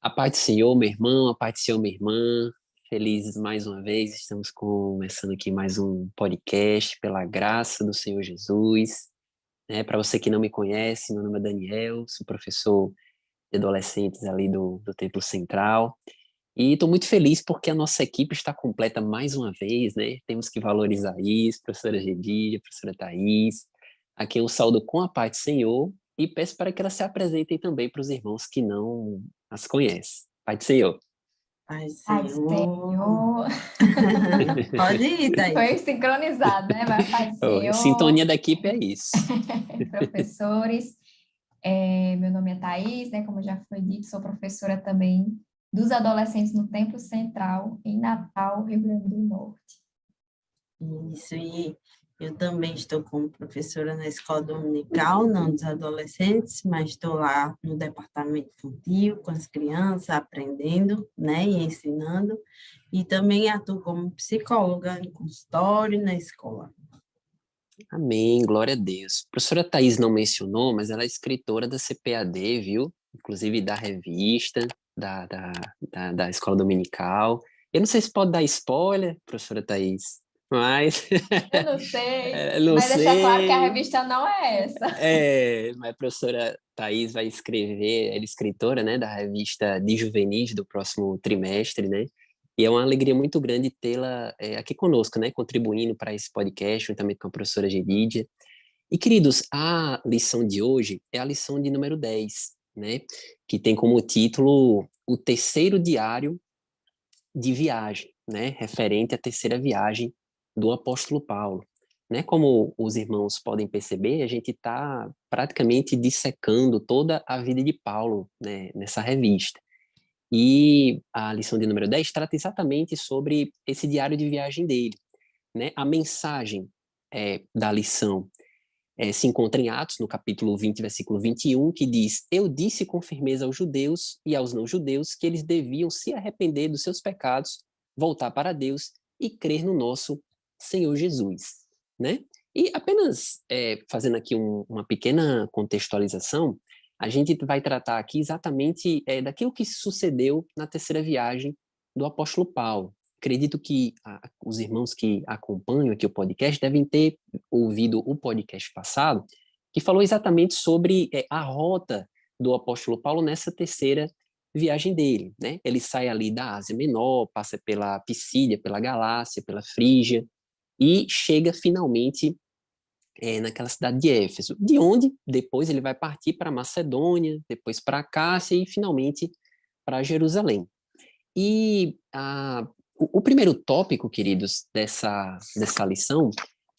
A paz do Senhor, meu irmão, a paz do Senhor, minha irmã. Felizes mais uma vez, estamos começando aqui mais um podcast pela graça do Senhor Jesus. Para você que não me conhece, meu nome é Daniel, sou professor de adolescentes ali do Templo Central. E estou muito feliz porque a nossa equipe está completa mais uma vez, né? Temos que valorizar isso, professora Gedídia, professora Thaís. Aqui eu saúdo com a paz do Senhor e peço para que elas se apresentem também para os irmãos que não as conhecem. Paz do Senhor. Ai, Ai, Senhor. Senhor. Pode ir, Thaís. Foi sincronizado, né? Mas Pai do A sintonia Senhor, da equipe é isso. professores. Meu nome é Thaís, né? Como já foi dito, sou professora também dos adolescentes no Templo Central, em Natal, Rio Grande do Norte. Isso, e eu também estou como professora na escola dominical, não dos adolescentes, mas estou lá no departamento infantil, com as crianças, aprendendo, né, e ensinando. E também atuo como psicóloga em consultório na escola. Amém, glória a Deus. A professora Thaís não mencionou, mas ela é escritora da CPAD, viu? Inclusive da revista, da Escola Dominical. Eu não sei se pode dar spoiler, professora Thaís, mas Eu não sei, não mas deixar claro que a sei. revista não é essa. Mas a professora Thaís vai escrever, ela é escritora, né, da revista de juvenis do próximo trimestre, né? E é uma alegria muito grande tê-la aqui conosco, né, contribuindo para esse podcast, juntamente com a professora Gerídia. E, queridos, a lição de hoje é a lição de número 10, né, que tem como título O Terceiro Diário de Viagem, né, referente à terceira viagem do apóstolo Paulo. Né, como os irmãos podem perceber, a gente está praticamente dissecando toda a vida de Paulo, né, nessa revista. E a lição de número 10 trata exatamente sobre esse diário de viagem dele. Né? A mensagem da lição se encontra em Atos, no capítulo 20, versículo 21, que diz: Eu disse com firmeza aos judeus e aos não-judeus que eles deviam se arrepender dos seus pecados, voltar para Deus e crer no nosso Senhor Jesus. Né? E apenas fazendo aqui uma pequena contextualização, a gente vai tratar aqui exatamente daquilo que sucedeu na terceira viagem do apóstolo Paulo. Acredito que os irmãos que acompanham aqui o podcast devem ter ouvido o podcast passado, que falou exatamente sobre a rota do apóstolo Paulo nessa terceira viagem dele, né? Ele sai ali da Ásia Menor, passa pela Pisídia, pela Galácia, pela Frígia, e chega finalmente naquela cidade de Éfeso, de onde depois ele vai partir para Macedônia, depois para Cássia e finalmente para Jerusalém. E o primeiro tópico, queridos, dessa lição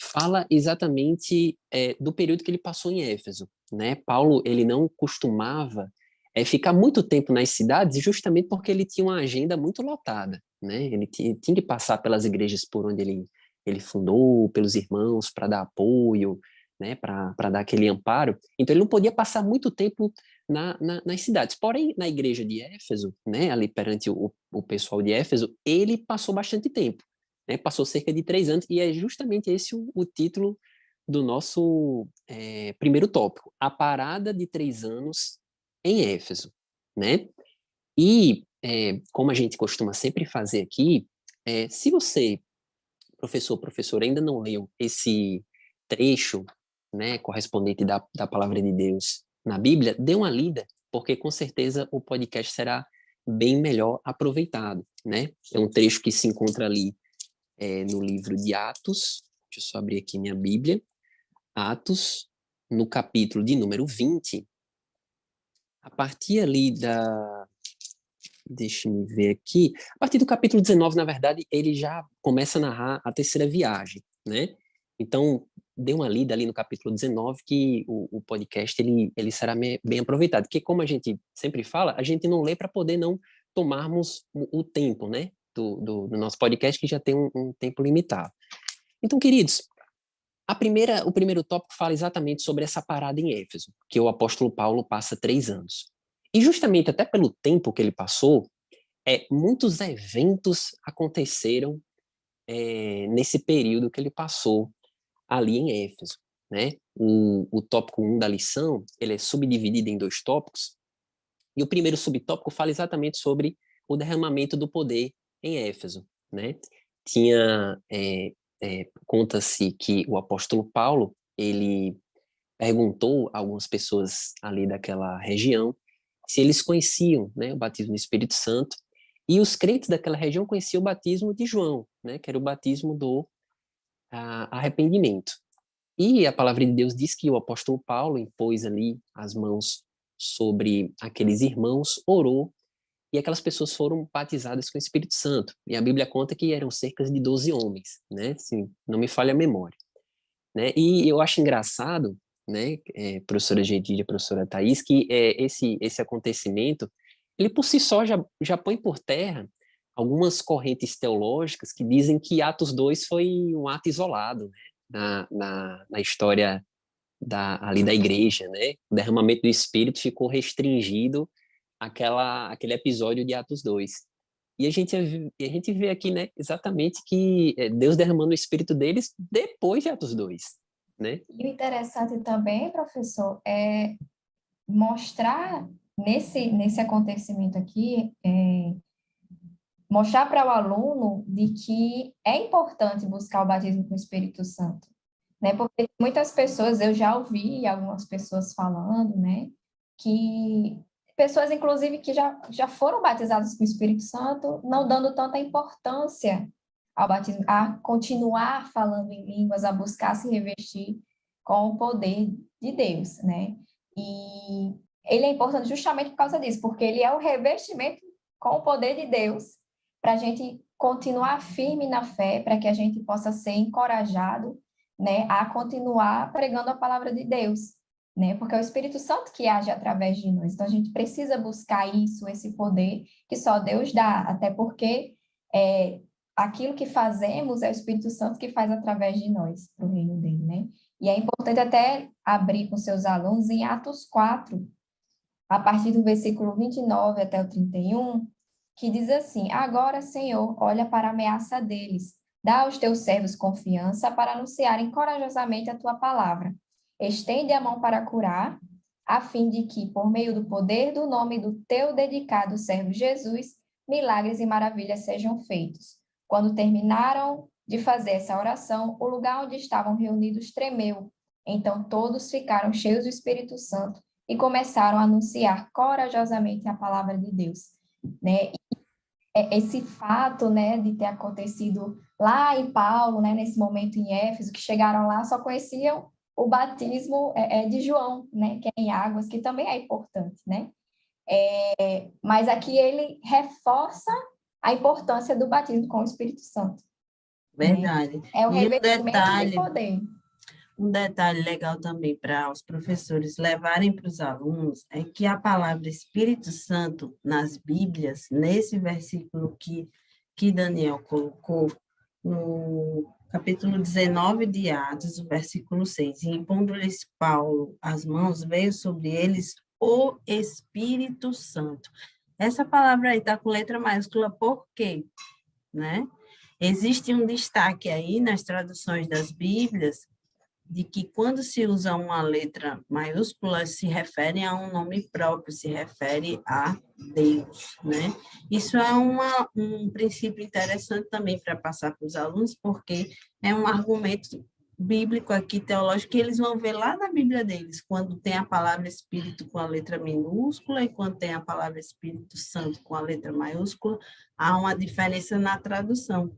fala exatamente do período que ele passou em Éfeso. Né? Paulo ele não costumava ficar muito tempo nas cidades justamente porque ele tinha uma agenda muito lotada. Né? Ele tinha que passar pelas igrejas por onde ele fundou, pelos irmãos para dar apoio, né? Para dar aquele amparo. Então ele não podia passar muito tempo nas cidades. Porém, na igreja de Éfeso, né, ali perante o pessoal de Éfeso, ele passou bastante tempo, né, passou cerca de 3 anos, e é justamente esse o título do nosso primeiro tópico, a parada de 3 anos em Éfeso, né? E, como a gente costuma sempre fazer aqui, se você, professor, professora, ainda não leu esse trecho, né, correspondente da palavra de Deus na Bíblia, dê uma lida, porque com certeza o podcast será bem melhor aproveitado, né? É um trecho que se encontra ali no livro de Atos, deixa eu só abrir aqui minha Bíblia, Atos, no capítulo de número 20, a partir ali deixa eu ver aqui, a partir do capítulo 19, na verdade, ele já começa a narrar a terceira viagem, né? Então, dê uma lida ali no capítulo 19 que o podcast ele será bem aproveitado, porque como a gente sempre fala, a gente não lê para poder não tomarmos o tempo, né? Do nosso podcast, que já tem um tempo limitado. Então, queridos, o primeiro tópico fala exatamente sobre essa parada em Éfeso, que o apóstolo Paulo passa 3 anos. E justamente até pelo tempo que ele passou, muitos eventos aconteceram nesse período que ele passou ali em Éfeso, né? O tópico 1 da lição, ele é subdividido em 2 tópicos, E o primeiro subtópico fala exatamente sobre o derramamento do poder em Éfeso, né? Conta-se que o apóstolo Paulo, ele perguntou a algumas pessoas ali daquela região se eles conheciam, né, o batismo do Espírito Santo, e os crentes daquela região conheciam o batismo de João, né, que era o batismo do arrependimento. E a palavra de Deus diz que o apóstolo Paulo impôs ali as mãos sobre aqueles irmãos, orou, e aquelas pessoas foram batizadas com o Espírito Santo. E a Bíblia conta que eram cerca de 12 homens, né? Assim, não me falha a memória, né? E eu acho engraçado, né, professora Gedídia, professora Thais, que esse acontecimento, ele por si só já põe por terra algumas correntes teológicas que dizem que Atos 2 foi um ato isolado, né, na história ali da igreja, né? O derramamento do Espírito ficou restringido àquele episódio de Atos 2. E a gente vê aqui, né, exatamente que Deus derramando o Espírito deles depois de Atos 2, né? E o interessante também, professor, é mostrar nesse acontecimento aqui, mostrar para o aluno de que é importante buscar o batismo com o Espírito Santo, né? Porque muitas pessoas, eu já ouvi algumas pessoas falando, né, que pessoas, inclusive, que já foram batizadas com o Espírito Santo, não dando tanta importância ao batismo, a continuar falando em línguas, a buscar se revestir com o poder de Deus, né? E ele é importante justamente por causa disso, porque ele é o revestimento com o poder de Deus, para a gente continuar firme na fé, para que a gente possa ser encorajado, né, a continuar pregando a palavra de Deus, né? Porque é o Espírito Santo que age através de nós. Então a gente precisa buscar isso, esse poder que só Deus dá, até porque aquilo que fazemos é o Espírito Santo que faz através de nós, para o reino dele, né? E é importante até abrir com seus alunos em Atos 4, a partir do versículo 29 até o 31, que diz assim: Agora, Senhor, olha para a ameaça deles. Dá aos teus servos confiança para anunciarem corajosamente a tua palavra. Estende a mão para curar, a fim de que, por meio do poder do nome do teu dedicado servo Jesus, milagres e maravilhas sejam feitos. Quando terminaram de fazer essa oração, o lugar onde estavam reunidos tremeu. Então todos ficaram cheios do Espírito Santo e começaram a anunciar corajosamente a palavra de Deus, né? Esse fato, né, de ter acontecido lá em Paulo, né, nesse momento em Éfeso, que chegaram lá, só conheciam o batismo de João, né, que é em águas, que também é importante, né? Mas aqui ele reforça a importância do batismo com o Espírito Santo. Verdade. Né? É o revestimento de poder. Um detalhe legal também para os professores levarem para os alunos é que a palavra Espírito Santo nas Bíblias, nesse versículo que Daniel colocou, no capítulo 19 de Atos, o versículo 6, e impondo-lhes Paulo as mãos, veio sobre eles o Espírito Santo. Essa palavra aí está com letra maiúscula por quê? Né? Existe um destaque aí nas traduções das Bíblias de que quando se usa uma letra maiúscula, se refere a um nome próprio, se refere a Deus, né? Isso é um princípio interessante também para passar para os alunos, porque é um argumento bíblico aqui, teológico, que eles vão ver lá na Bíblia deles, quando tem a palavra Espírito com a letra minúscula e quando tem a palavra Espírito Santo com a letra maiúscula, há uma diferença na tradução,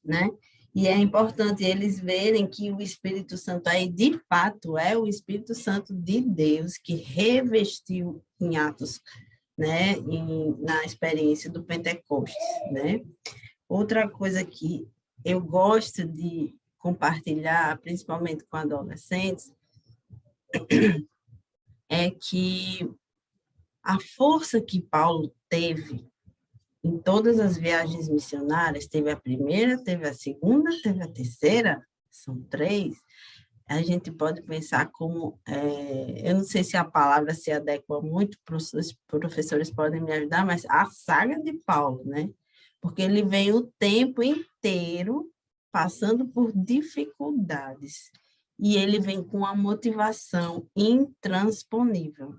né? E é importante eles verem que o Espírito Santo aí, de fato, é o Espírito Santo de Deus que revestiu em Atos, né, na experiência do Pentecostes, né? Outra coisa que eu gosto de compartilhar, principalmente com adolescentes, é que a força que Paulo teve em todas as viagens missionárias, teve a primeira, teve a segunda, teve a terceira, são 3, a gente pode pensar como, eu não sei se a palavra se adequa muito, os professores podem me ajudar, mas a saga de Paulo, né? Porque ele vem o tempo inteiro passando por dificuldades, e ele vem com uma motivação intransponível,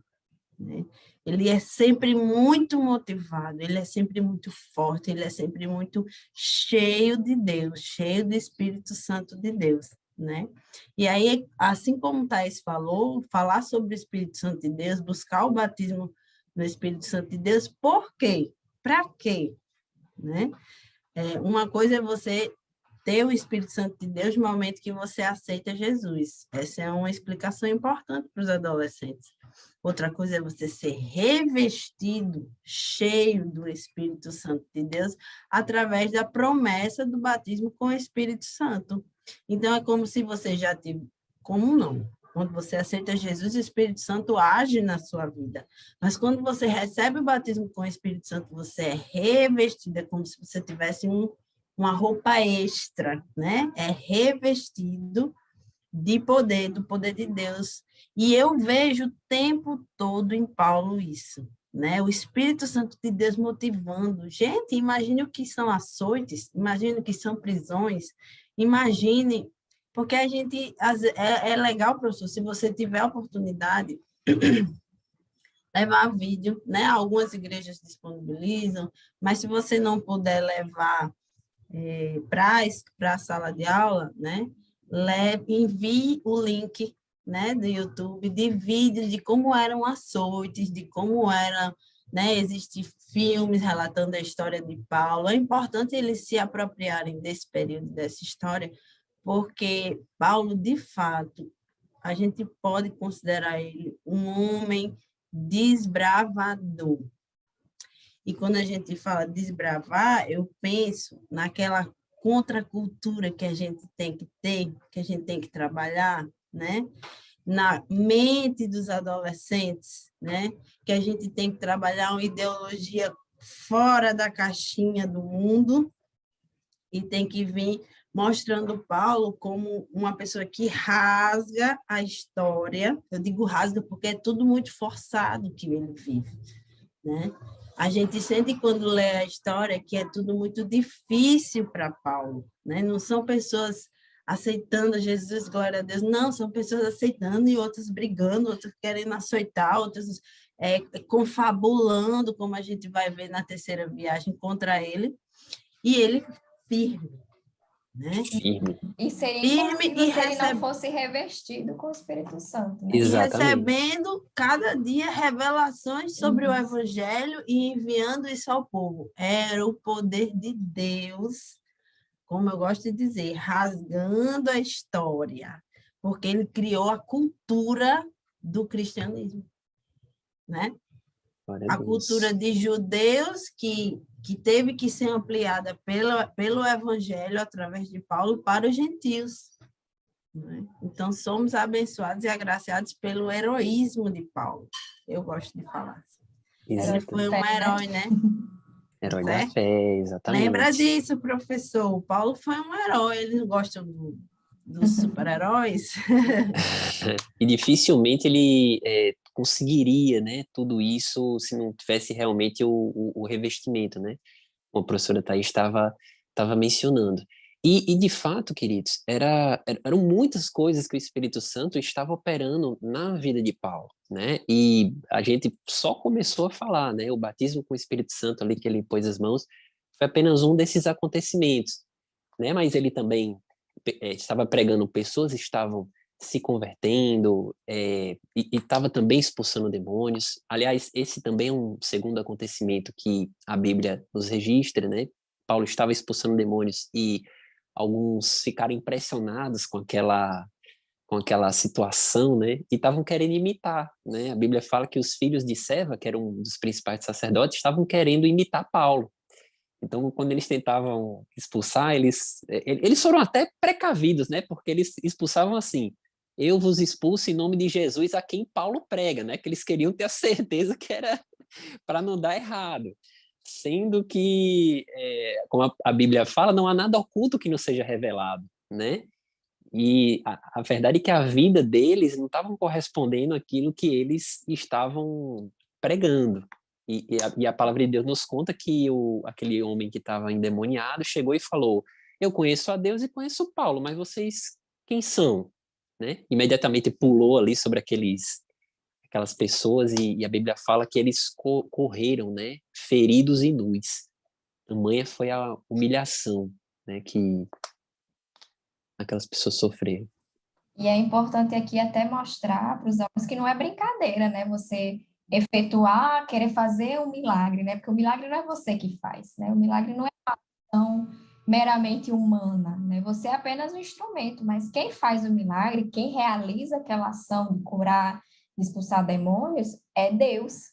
né? Ele é sempre muito motivado, ele é sempre muito forte, ele é sempre muito cheio de Deus, cheio do Espírito Santo de Deus, né? E aí, assim como Thais falou, falar sobre o Espírito Santo de Deus, buscar o batismo no Espírito Santo de Deus, por quê? Para quê? Né? Uma coisa é você ter o Espírito Santo de Deus no momento que você aceita Jesus. Essa é uma explicação importante para os adolescentes. Outra coisa é você ser revestido, cheio do Espírito Santo de Deus, através da promessa do batismo com o Espírito Santo. Então, é como se você já tivesse... Como não? Quando você aceita Jesus, o Espírito Santo age na sua vida. Mas quando você recebe o batismo com o Espírito Santo, você é revestida, como se você tivesse uma roupa extra, né? É revestido de poder, do poder de Deus. E eu vejo o tempo todo em Paulo isso, né? O Espírito Santo de Deus motivando. Gente, imagine o que são açoites, imagine o que são prisões, imagine, porque a gente, é legal, professor, se você tiver a oportunidade, levar vídeo, né? Algumas igrejas disponibilizam, mas se você não puder levar para a sala de aula, né? Envie o link, né, do YouTube de vídeos de como eram açoites, de como era, né, existem filmes relatando a história de Paulo. É importante eles se apropriarem desse período, dessa história, porque Paulo, de fato, a gente pode considerar ele um homem desbravador. E quando a gente fala desbravar, eu penso naquela contracultura que a gente tem que ter, que a gente tem que trabalhar, né? Na mente dos adolescentes, né? Que a gente tem que trabalhar uma ideologia fora da caixinha do mundo e tem que vir mostrando Paulo como uma pessoa que rasga a história. Eu digo rasga porque é tudo muito forçado que ele vive, né? A gente sente quando lê a história que é tudo muito difícil para Paulo, né? Não são pessoas aceitando Jesus, glória a Deus, não, são pessoas aceitando e outras brigando, outras querendo açoitar, outras confabulando, como a gente vai ver na terceira viagem contra ele, e ele firme, né? Firme. E seria Firme impossível se ele não fosse revestido com o Espírito Santo, né? E Exatamente. recebendo cada dia revelações sobre o Isso. Evangelho e enviando isso ao povo. Era o poder de Deus, como eu gosto de dizer, rasgando a história, porque ele criou a cultura do cristianismo, né? Glória a A cultura Deus. de judeus que teve que ser ampliada pelo Evangelho através de Paulo para os gentios. Né? Então, somos abençoados e agraciados pelo heroísmo de Paulo. Eu gosto de falar assim. Ele foi um herói, né? Herói da Certo? fé, exatamente. Lembra disso, professor. O Paulo foi um herói. Eles gostam dos super-heróis. E dificilmente ele conseguiria, né, tudo isso se não tivesse realmente o revestimento, né? Como a professora Thaís estava mencionando. E, de fato, queridos, eram muitas coisas que o Espírito Santo estava operando na vida de Paulo, né? E a gente só começou a falar, né? O batismo com o Espírito Santo ali que ele pôs as mãos foi apenas um desses acontecimentos, né? Mas ele também estava pregando, pessoas estavam se convertendo e estava também expulsando demônios. Aliás, esse também é um segundo acontecimento que a Bíblia nos registra, né? Paulo estava expulsando demônios e alguns ficaram impressionados com aquela situação, né? E estavam querendo imitar, né? A Bíblia fala que os filhos de Seva, que eram um dos principais sacerdotes, estavam querendo imitar Paulo. Então, quando eles tentavam expulsar, eles foram até precavidos, né? Porque eles expulsavam assim: eu vos expulso em nome de Jesus a quem Paulo prega, né? Que eles queriam ter a certeza que era para não dar errado. Sendo que, como a Bíblia fala, não há nada oculto que não seja revelado, né? E a verdade é que a vida deles não estava correspondendo àquilo que eles estavam pregando. E a palavra de Deus nos conta que aquele homem que estava endemoniado chegou e falou: eu conheço a Deus e conheço Paulo, mas vocês quem são? Né? Imediatamente pulou ali sobre aqueles aquelas pessoas, e a Bíblia fala que eles correram, né, feridos e nus. Tamanha foi a humilhação, né, que aquelas pessoas sofreram. E é importante aqui até mostrar para os alunos que não é brincadeira, né? Você efetuar, querer fazer um milagre, né? Porque o milagre não é você que faz, né? O milagre não é uma ação meramente humana, né? Você é apenas um instrumento, mas quem faz o milagre, quem realiza aquela ação de curar, de expulsar demônios, é Deus.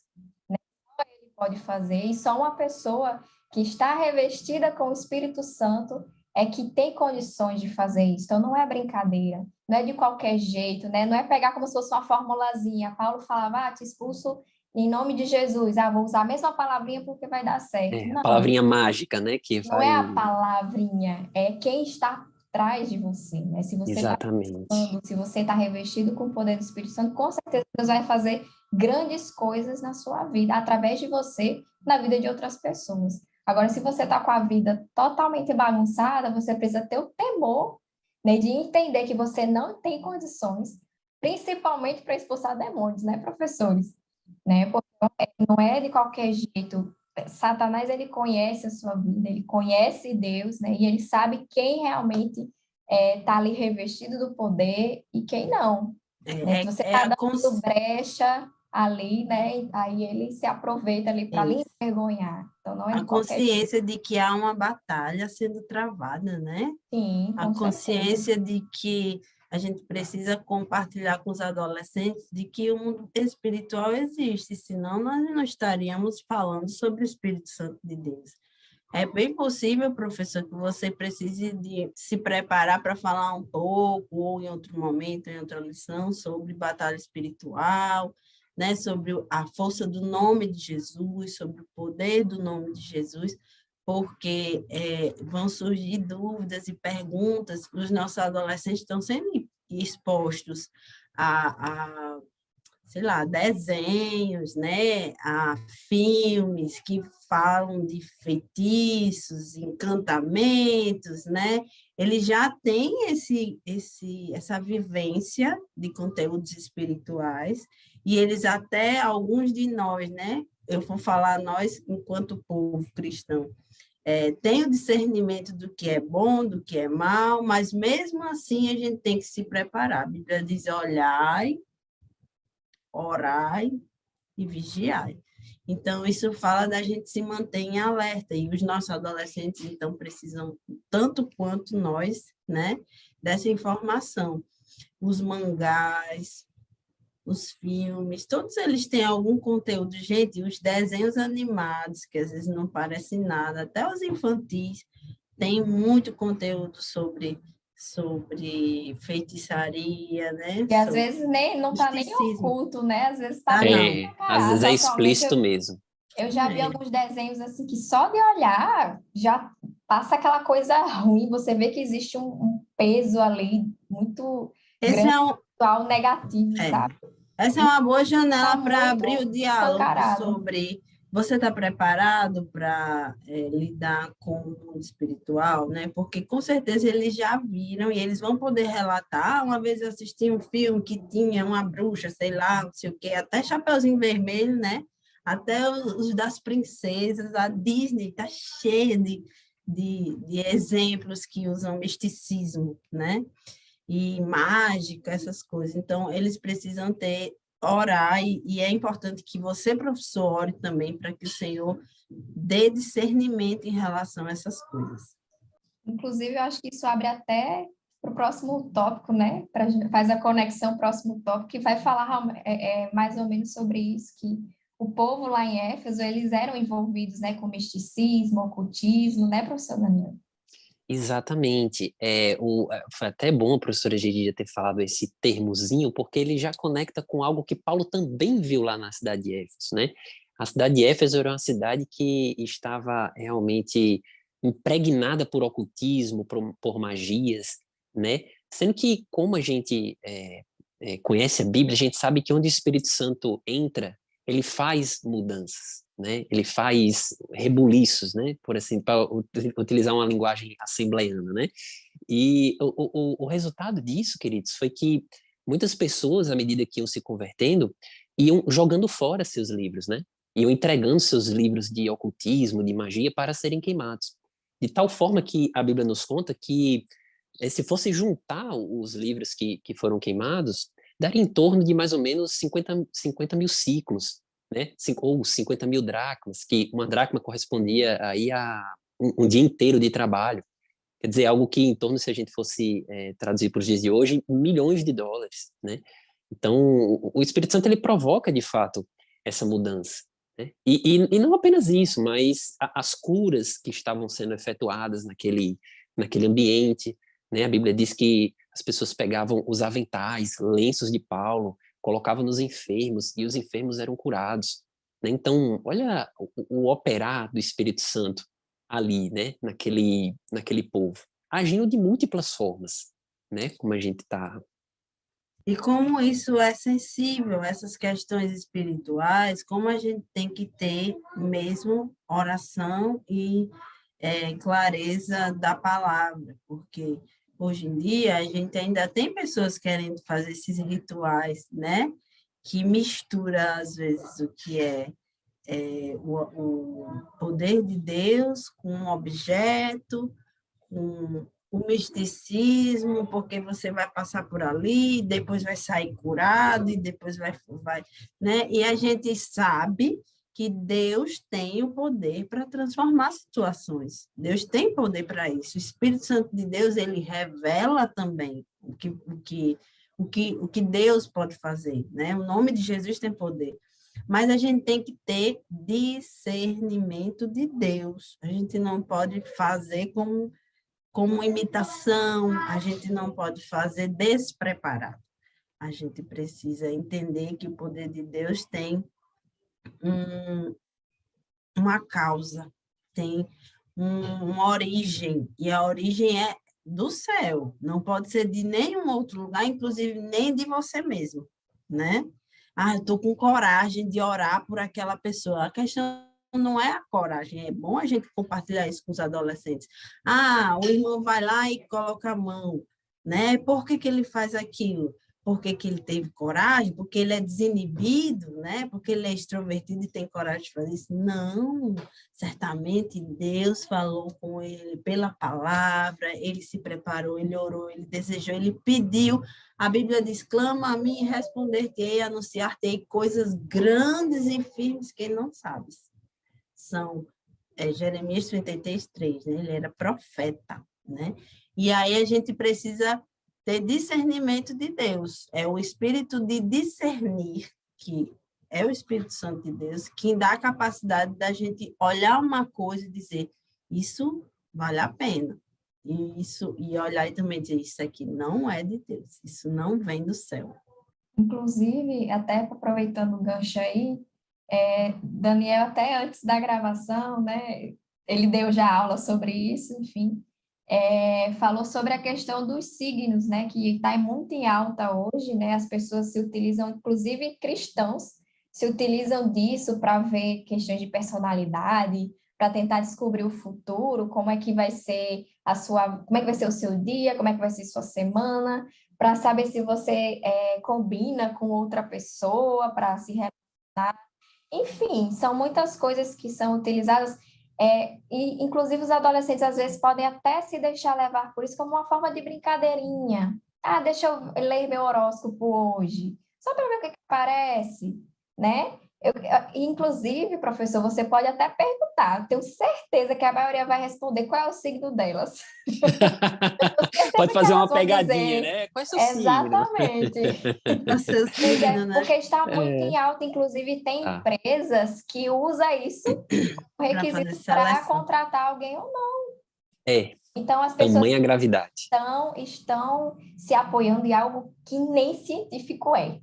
Ele pode fazer, e só uma pessoa que está revestida com o Espírito Santo é que tem condições de fazer isso. Então, não é brincadeira, não é de qualquer jeito, né? Não é pegar como se fosse uma formulazinha. Paulo falava, te expulso em nome de Jesus. Vou usar a mesma palavrinha porque vai dar certo. A Não, palavrinha mágica, né, que não é vai... a palavrinha, é quem está atrás de você, né? Se você está Exatamente. se você está revestido com o poder do Espírito Santo, com certeza Deus vai fazer grandes coisas na sua vida, através de você, na vida de outras pessoas. Agora, se você está com a vida totalmente bagunçada, você precisa ter o temor, né, de entender que você não tem condições, principalmente para expulsar demônios, né, professores? Né? Porque não é de qualquer jeito. Satanás, ele conhece a sua vida, ele conhece Deus, né? E ele sabe quem realmente está ali revestido do poder e quem não. Né? Se você está dando brecha ali, né? Aí ele se aproveita ali para lhe envergonhar. Então, não é a de qualquer consciência de que há uma batalha sendo travada, né? Sim, A com consciência certeza. de que a gente precisa compartilhar com os adolescentes de que o mundo espiritual existe, senão nós não estaríamos falando sobre o Espírito Santo de Deus. É bem possível, professor, que você precise de se preparar para falar um pouco, ou em outro momento, em outra lição, sobre batalha espiritual, né? Sobre a força do nome de Jesus, sobre o poder do nome de Jesus, porque vão surgir dúvidas e perguntas, os nossos adolescentes estão sendo expostos a sei lá, desenhos, né, a filmes que falam de feitiços, encantamentos, né? Ele já tem essa vivência de conteúdos espirituais e eles até, alguns de nós, né? Eu vou falar nós enquanto povo cristão, tem o discernimento do que é bom, do que é mal, mas mesmo assim a gente tem que se preparar. A Bíblia diz, olhai, orai e vigiai. Então, isso fala da gente se manter em alerta, e os nossos adolescentes, então, precisam, tanto quanto nós, né, dessa informação. Os mangás, os filmes, todos eles têm algum conteúdo. Gente, os desenhos animados, que às vezes não parecem nada, até os infantis, têm muito conteúdo sobre feitiçaria, né? E às Sobre vezes nem, não está nem misticismo. oculto, né? Às vezes está bem Não. Às vezes escancarado. é Atualmente explícito mesmo. eu já vi alguns desenhos assim que só de olhar já passa aquela coisa ruim. Você vê que existe um peso ali muito Esse grande, é um, negativo, é, sabe? essa é E uma boa está janela para muito abrir o diálogo escancarado. sobre você está preparado para lidar com o mundo espiritual, né? Porque com certeza eles já viram e eles vão poder relatar. Uma vez eu assisti um filme que tinha uma bruxa, sei lá, não sei o quê, até Chapeuzinho Vermelho, né? Até os das princesas, a Disney está cheia de exemplos que usam misticismo, né? E mágica, essas coisas. Então, eles precisam orar, e é importante que você, professor, ore também para que o Senhor dê discernimento em relação a essas coisas. Inclusive, eu acho que isso abre até para o próximo tópico, né? Faz a conexão próximo tópico, que vai falar mais ou menos sobre isso, que o povo lá em Éfeso, eles eram envolvidos, né, com misticismo, ocultismo, né, professor Daniel? Exatamente. Foi até bom a professora Geridia ter falado esse termozinho, porque ele já conecta com algo que Paulo também viu lá na cidade de Éfeso, né? A cidade de Éfeso era uma cidade que estava realmente impregnada por ocultismo, por magias, né? Sendo que, como a gente conhece a Bíblia, a gente sabe que onde o Espírito Santo entra, ele faz mudanças, né? Ele faz rebuliços, né? Por assim, para utilizar uma linguagem assembleiana, né? E o resultado disso, queridos, foi que muitas pessoas, à medida que iam se convertendo, iam jogando fora seus livros, né? Iam entregando seus livros de ocultismo, de magia, para serem queimados. De tal forma que a Bíblia nos conta que, se fosse juntar os livros que foram queimados, daria em torno de mais ou menos 50 mil ciclos, né? Ou 50 mil dracmas, que uma dracma correspondia aí a um dia inteiro de trabalho. Quer dizer, algo que em torno, se a gente fosse traduzir para os dias de hoje, milhões de dólares, né? Então, o Espírito Santo, ele provoca, de fato, essa mudança, né? E não apenas isso, mas as curas que estavam sendo efetuadas naquele ambiente, né? A Bíblia diz que as pessoas pegavam os aventais, lenços de Paulo, colocavam nos enfermos, e os enfermos eram curados, né? Então, olha o operar do Espírito Santo ali, né? Naquele povo, agindo de múltiplas formas, né? Como a gente está. E como isso é sensível, essas questões espirituais, como a gente tem que ter mesmo oração e clareza da palavra, porque hoje em dia a gente ainda tem pessoas querendo fazer esses rituais, né? Que mistura, às vezes, o que o poder de Deus com um objeto, com o misticismo, porque você vai passar por ali, depois vai sair curado, e depois vai, né? E a gente sabe que Deus tem o poder para transformar situações. Deus tem poder para isso. O Espírito Santo de Deus, ele revela também o que Deus pode fazer, né? O nome de Jesus tem poder. Mas a gente tem que ter discernimento de Deus. A gente não pode fazer como imitação, a gente não pode fazer despreparado. A gente precisa entender que o poder de Deus tem uma causa, tem uma origem, e a origem é do céu, não pode ser de nenhum outro lugar, inclusive nem de você mesmo, né? Ah, eu estou com coragem de orar por aquela pessoa. A questão não é a coragem, é bom a gente compartilhar isso com os adolescentes. Ah, o irmão vai lá e coloca a mão, né? Por que que ele faz aquilo? Porque que ele teve coragem? Porque ele é desinibido, né? Porque ele é extrovertido e tem coragem de fazer isso? Não, certamente Deus falou com ele pela palavra, ele se preparou, ele orou, ele desejou, ele pediu. A Bíblia diz, clama a mim e responder-te-ei, anunciar-te-ei coisas grandes e firmes que não sabes. São Jeremias 33, né? Ele era profeta, né? E aí a gente precisa ter discernimento de Deus. É o espírito de discernir, que é o Espírito Santo de Deus, que dá a capacidade da gente olhar uma coisa e dizer, isso vale a pena. E olhar e também dizer, isso aqui não é de Deus, isso não vem do céu. Inclusive, até aproveitando o gancho aí, Daniel, até antes da gravação, né, ele deu já aula sobre isso, enfim, falou sobre a questão dos signos, né, que está muito em alta hoje, né, as pessoas se utilizam, inclusive cristãos, se utilizam disso para ver questões de personalidade, para tentar descobrir o futuro, como é que vai ser como é que vai ser o seu dia, como é que vai ser sua semana, para saber se você combina com outra pessoa, para se relacionar. Enfim, são muitas coisas que são utilizadas, e inclusive os adolescentes às vezes podem até se deixar levar por isso como uma forma de brincadeirinha. Ah, deixa eu ler meu horóscopo hoje, só para ver o que aparece, né? Inclusive, professor, você pode até perguntar, tenho certeza que a maioria vai responder qual é o signo delas. Pode fazer uma pegadinha, dizer, né? Qual é seu signo? exatamente. O seu signo, né? Porque está muito em alta, inclusive tem Tá. empresas que usam isso como Para fazer requisito para seleção. contratar alguém ou não. É, Então, as pessoas tamanha gravidade. estão se apoiando em algo que nem científico é.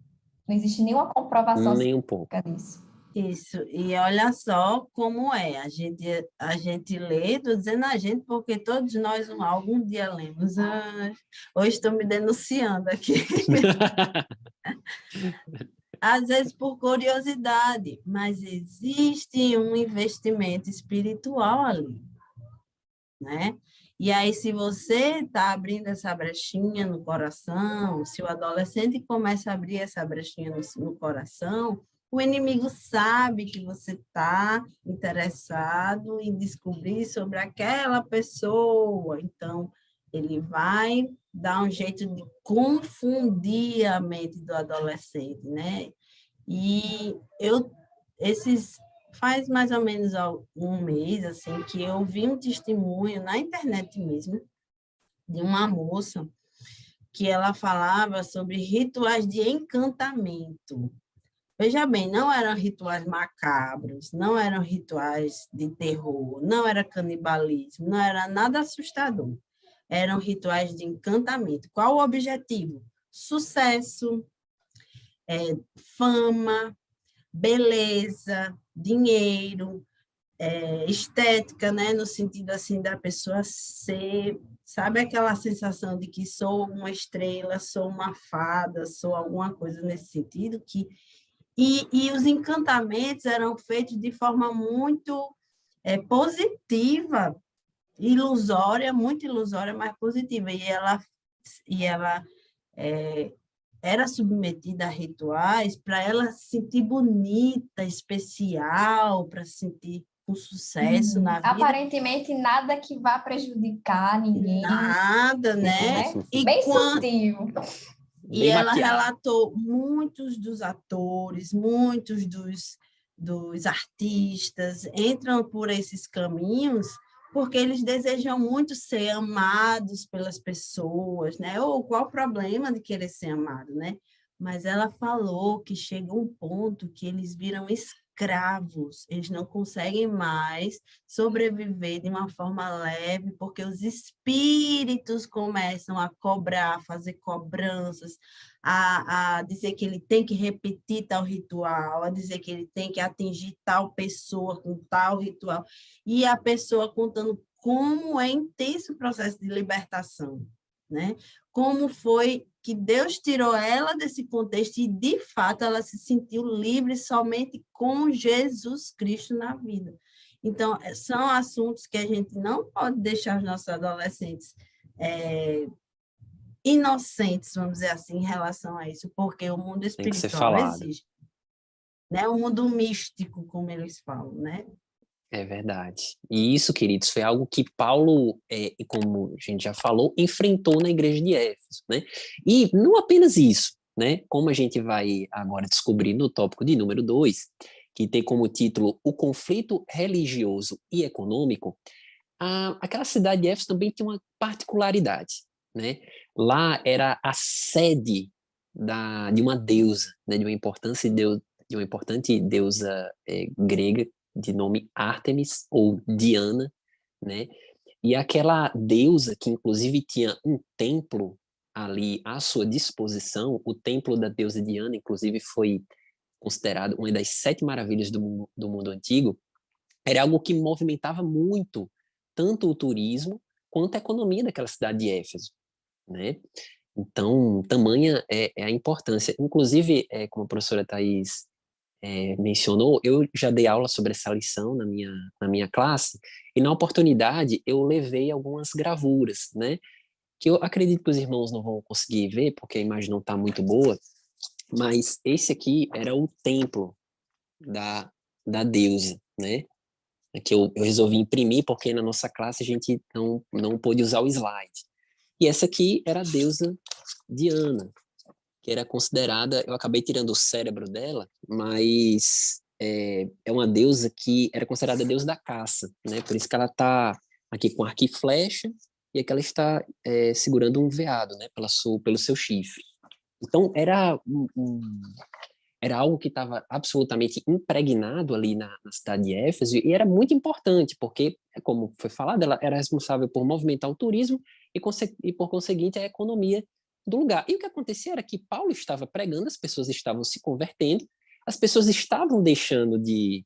Não existe nenhuma comprovação Nem um pouco. científica disso. Isso, e olha só como é, a gente lê, estou dizendo a gente, porque todos nós algum dia lemos. Ah, hoje estou me denunciando aqui. Às vezes por curiosidade, mas existe um investimento espiritual ali, né? E aí, se você está abrindo essa brechinha no coração, se o adolescente começa a abrir essa brechinha no coração, o inimigo sabe que você está interessado em descobrir sobre aquela pessoa. Então, ele vai dar um jeito de confundir a mente do adolescente, né? E faz mais ou menos um mês, assim, que eu vi um testemunho na internet mesmo, de uma moça, que ela falava sobre rituais de encantamento. Veja bem, não eram rituais macabros, não eram rituais de terror, não era canibalismo, não era nada assustador. Eram rituais de encantamento. Qual o objetivo? Sucesso, fama, beleza, dinheiro, estética, né? No sentido assim da pessoa ser, sabe aquela sensação de que sou uma estrela, sou uma fada, sou alguma coisa nesse sentido, e os encantamentos eram feitos de forma muito positiva, ilusória, muito ilusória, mas positiva, e ela era submetida a rituais para ela se sentir bonita, especial, para se sentir com sucesso na vida. Aparentemente nada que vá prejudicar ninguém. Nada, né? Bem sutil. E ela relatou muitos dos atores, muitos dos artistas entram por esses caminhos porque eles desejam muito ser amados pelas pessoas, né? Ou qual o problema de querer ser amado, né? Mas ela falou que chega um ponto que eles viram escravos, eles não conseguem mais sobreviver de uma forma leve, porque os espíritos começam a cobrar, a fazer cobranças, a dizer que ele tem que repetir tal ritual, a dizer que ele tem que atingir tal pessoa com tal ritual, e a pessoa contando como é intenso o processo de libertação, né? Como foi que Deus tirou ela desse contexto e, de fato, ela se sentiu livre somente com Jesus Cristo na vida. Então, são assuntos que a gente não pode deixar os nossos adolescentes inocentes, vamos dizer assim, em relação a isso, porque o mundo espiritual exige, né? O mundo místico, como eles falam, né? É verdade. E isso, queridos, foi algo que Paulo, e como a gente já falou, enfrentou na igreja de Éfeso, né? E não apenas isso, né? Como a gente vai agora descobrir no tópico de número 2, que tem como título O Conflito Religioso e Econômico, aquela cidade de Éfeso também tem uma particularidade, né? Lá era a sede de uma deusa, né? De uma importante deusa grega, de nome Ártemis ou Diana, né? E aquela deusa que inclusive tinha um templo ali à sua disposição, o templo da deusa Diana, inclusive foi considerado uma das 7 maravilhas do mundo antigo, era algo que movimentava muito tanto o turismo quanto a economia daquela cidade de Éfeso, né? Então, tamanha é a importância. Inclusive, como a professora Thais mencionou, eu já dei aula sobre essa lição na minha classe, e na oportunidade eu levei algumas gravuras, né? Que eu acredito que os irmãos não vão conseguir ver, porque a imagem não está muito boa, mas esse aqui era o templo da deusa, né? Que eu resolvi imprimir, porque na nossa classe a gente não pôde usar o slide. E essa aqui era a deusa Diana, que era considerada, eu acabei tirando o cérebro dela, mas é uma deusa que era considerada a deusa da caça, né? Por isso que ela está aqui com arco e flecha, e aqui ela está segurando um veado, né? Pelo seu chifre. Então, era algo que estava absolutamente impregnado ali na cidade de Éfeso, e era muito importante, porque, como foi falado, ela era responsável por movimentar o turismo e por conseguinte, a economia do lugar. E o que acontecia era que Paulo estava pregando, as pessoas estavam se convertendo, as pessoas estavam deixando de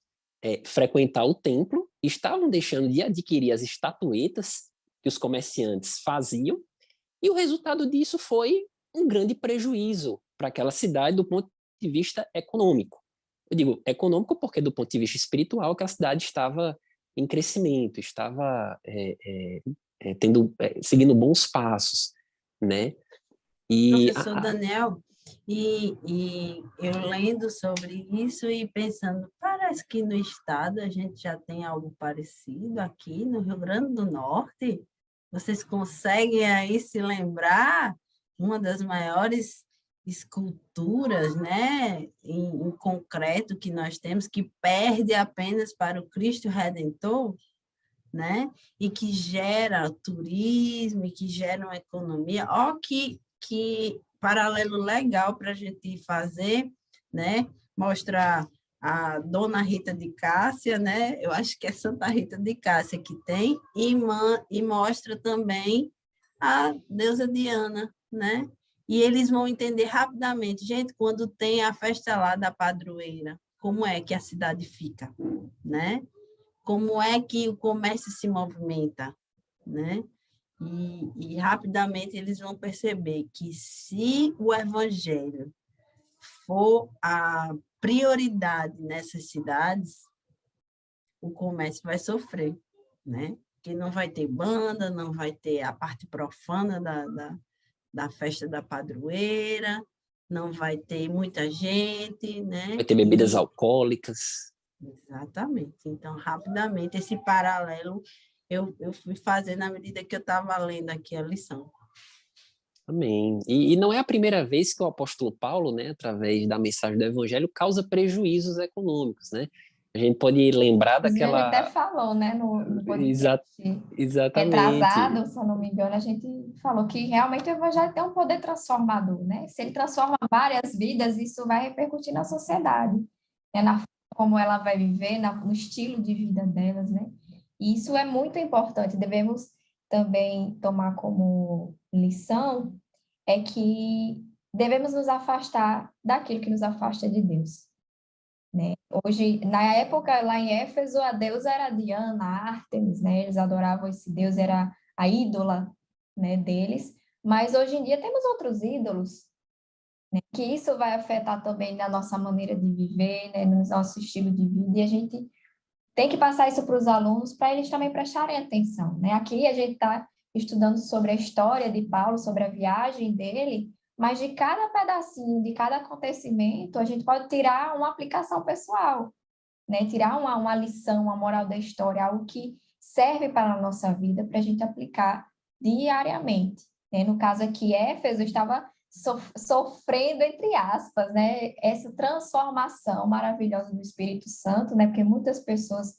frequentar o templo, estavam deixando de adquirir as estatuetas que os comerciantes faziam, e o resultado disso foi um grande prejuízo para aquela cidade do ponto de vista econômico. Eu digo econômico porque, do ponto de vista espiritual, aquela cidade estava em crescimento, estava seguindo bons passos, né? E Professor Daniel, e eu lendo sobre isso e pensando, parece que no estado a gente já tem algo parecido aqui no Rio Grande do Norte. Vocês conseguem aí se lembrar uma das maiores esculturas, né, em concreto que nós temos, que perde apenas para o Cristo Redentor, né, e que gera turismo, e que gera uma economia. Ó, que paralelo legal para a gente fazer, né, mostrar a Dona Rita de Cássia, né, eu acho que é Santa Rita de Cássia que tem, e mostra também a deusa Diana, né, e eles vão entender rapidamente, gente, quando tem a festa lá da padroeira, como é que a cidade fica, né? Como é que o comércio se movimenta, né? E rapidamente eles vão perceber que se o evangelho for a prioridade nessas cidades, o comércio vai sofrer, né? Porque não vai ter banda, não vai ter a parte profana da festa da padroeira, não vai ter muita gente, né? vai ter bebidas alcoólicas. Exatamente. Então, rapidamente, esse paralelo eu fui fazendo à medida que eu estava lendo aqui a lição. Amém. E não é a primeira vez que o apóstolo Paulo, né, através da mensagem do evangelho, causa prejuízos econômicos, né? A gente pode lembrar Inclusive, a gente até daquela... falou, né, no podcast Exatamente. retrasado, se eu não me engano, a gente falou que realmente o evangelho tem um poder transformador, né? Se ele transforma várias vidas, isso vai repercutir na sociedade, né? Na forma como ela vai viver, no estilo de vida delas, né? E isso é muito importante. Devemos também tomar como lição é que devemos nos afastar daquilo que nos afasta de Deus. Hoje, na época, lá em Éfeso, a deusa era Diana, Ártemis, né? Eles adoravam esse deus, era a ídola, né, deles. Mas hoje em dia temos outros ídolos, né? Que isso vai afetar também na nossa maneira de viver, né? No nosso estilo de vida. E a gente tem que passar isso para os alunos, para eles também prestarem atenção, né? Aqui a gente está estudando sobre a história de Paulo, sobre a viagem dele, mas de cada pedacinho, de cada acontecimento, a gente pode tirar uma aplicação pessoal, né? Tirar uma lição, uma moral da história, algo que serve para a nossa vida, para a gente aplicar diariamente, né? No caso aqui, Éfeso estava sofrendo, entre aspas, né? Essa transformação maravilhosa do Espírito Santo, né? Porque muitas pessoas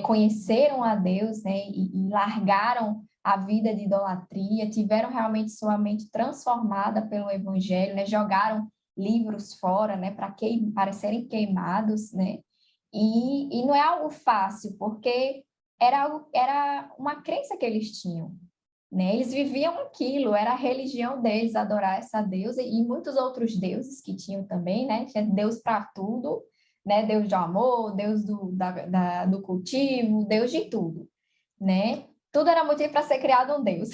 conheceram a Deus, né? E largaram a vida de idolatria, tiveram realmente sua mente transformada pelo Evangelho, né? Jogaram livros fora, né? Para serem queimados, né? E não é algo fácil, porque era uma crença que eles tinham, né? Eles viviam aquilo, era a religião deles, adorar essa deusa e muitos outros deuses que tinham também, né? Tinha Deus para tudo, né? Deus do amor, Deus do cultivo, Deus de tudo, né? Tudo era motivo para ser criado um Deus,